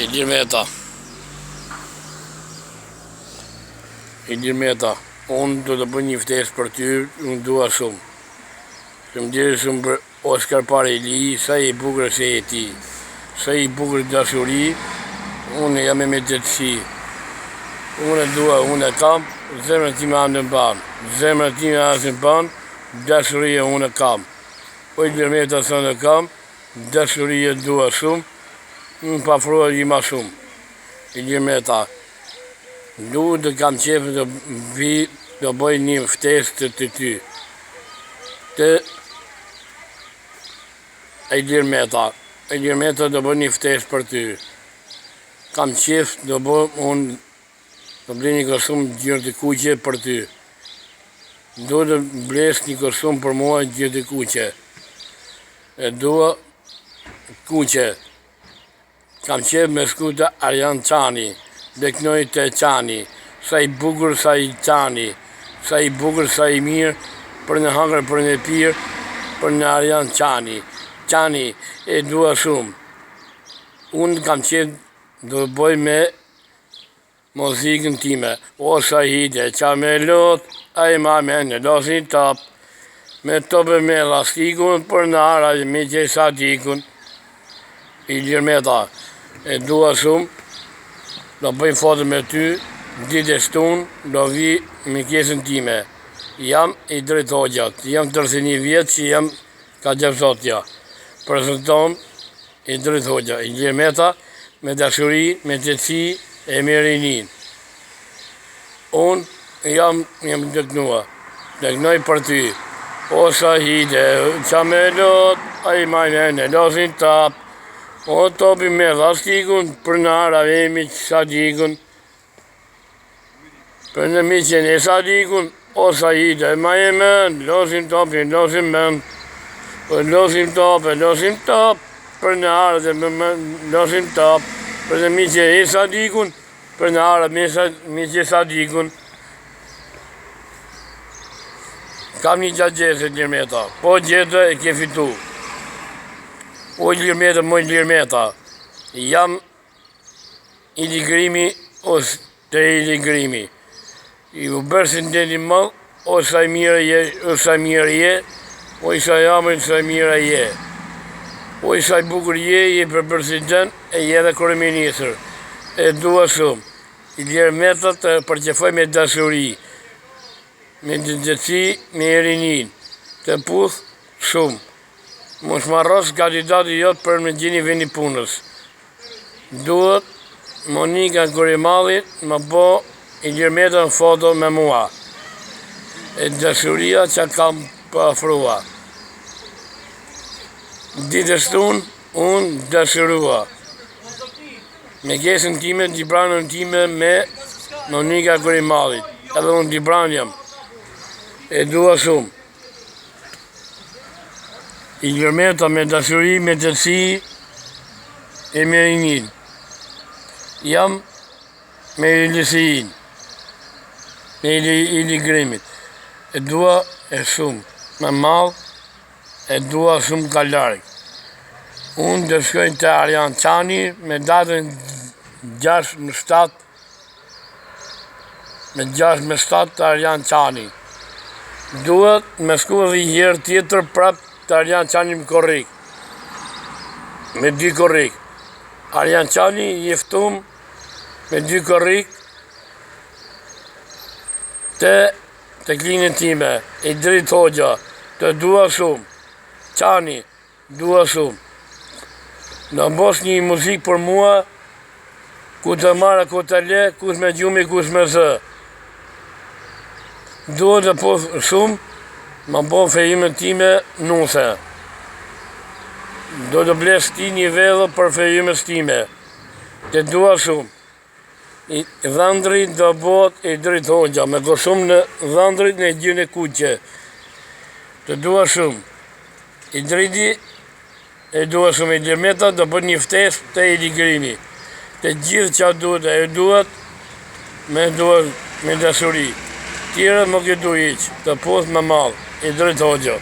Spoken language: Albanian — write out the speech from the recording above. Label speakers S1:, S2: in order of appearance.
S1: Ilir Meta. Ilir Meta, unë do të bëj një ftesë për ty, unë dua shumë. Që më diri shumë për Oskar Pareli, sa i bukur se e ti, sa i bukur dashuri, unë jam me qetësi. Unë e dua, unë e kam, zemrën time anë në banë, zemrën time anë në banë, dashuria unë e kam. Po Ilir Meta sa në kam, dashuria dua shumë, unë pafrua i ma shumë. Ilir Meta, duhet të kam qefë të vi, të bëj një ftesë të ty. Të Ilir Meta, Ilir Meta të bëj një ftesë për ty. Kam qefë të bëj unë, të blej një kostum gjërë të kuqe për ty. Duhet të blesh një kostum për mua gjërë të kuqe. E dua kuqe. Kam qefë me shku të Arjan Qani, Beknoj të Qani, sa i bukur, sa i Qani, sa i bukur, sa i mirë, për në hangër, për në pirë, për në Arjan Qani. Qani, e dua shumë. Unë kam qefë do të bëj me muzikën time, o shahide, qa me lot, a i ma me në dosin top, me tope me lastikun, për në ara me që sa dikun. Ilir Meta, e dua shumë, do bëjmë foto me ty, ditës tonë, do vi me kjesën time. Jam i drejt hoxhat, jam 31 vjetë që jam ka gjepsotja. Prezenton i drejt hoxha, Ilir Meta, me dashuri, me qetësi, e me rinin. Unë jam dëgnoj për ty, o shahide, qa me lot, a i majnë në dosin tap, o topi me lastikun, për në arave mi që sa dikun, për në mi që në sa dikun, o shahide, ma e men, dosin topi, dosin men, dosin top, për në arave dosin top, për në mi që e sa dikun, për në arave mi që sa dikun. Kam një gjatë gjese, Ilir Meta, po gjete e ke fitu. O Ilir Meta, mo Ilir Meta, jam Iligrimi, ose të Iligrimi. I u bërë ndeni malë, o sa i mire je, o sa i mire je, o i sa jamër, o sa i mire je. O i sa i bukur je për president, e je dhe kryeministër. E dua shumë. Ilir Meta të përqefoj me dashuri, me dëgjëtësi, me rinin, të puth shumë. Mos marros kandidati jotë për me gjeni veni punës. Duhet Monika Kurimallit më bo Ilir Meta në foto me mua. E dashuria që kam përafrua. Ditës tonë, unë dashurua. Me gjesën time, dibranën time me Monika Kurimallit. Edhe unë dibran jam. E dua shumë. Ilir Meta me dashuri, me qetësi, e me rinin. Jam me Ilisin, me Iligrimit. E dua e shumë, me malë, e dua shumë ka largë. Unë dhe shkojnë të Arjan Qani me datën 6/7, me 6/7 të Arjan Qani. Duhet me shku edhe i herë tjetër prap të Arjan Qani më korrik. Me 2 korrik. Arjan Qani jeftum me 2 korrik të klinën time, i drejt hoxha, të dua shumë. Qani, dua shumë. Në mbos një muzikë për mua, ku të marrë, ku të le, kus me gjumi, kus me zë. Duhet të po shumë, më bo fejimën time nuse. Do të blesh ti një vedhë për fejimës time. Të dua shumë. I dhëndrit do bot i drejt hoxha, me kosum në dhëndrit në gjyne kuqe. Të dua shumë. I drejti, e dua shumë. Ilir Meta do bët një ftesë të Iligrimi. Të gjithë që duhet, e duhet me dashuri. Tjere më këtu iqë, të poth me malë, i drejt hoxha.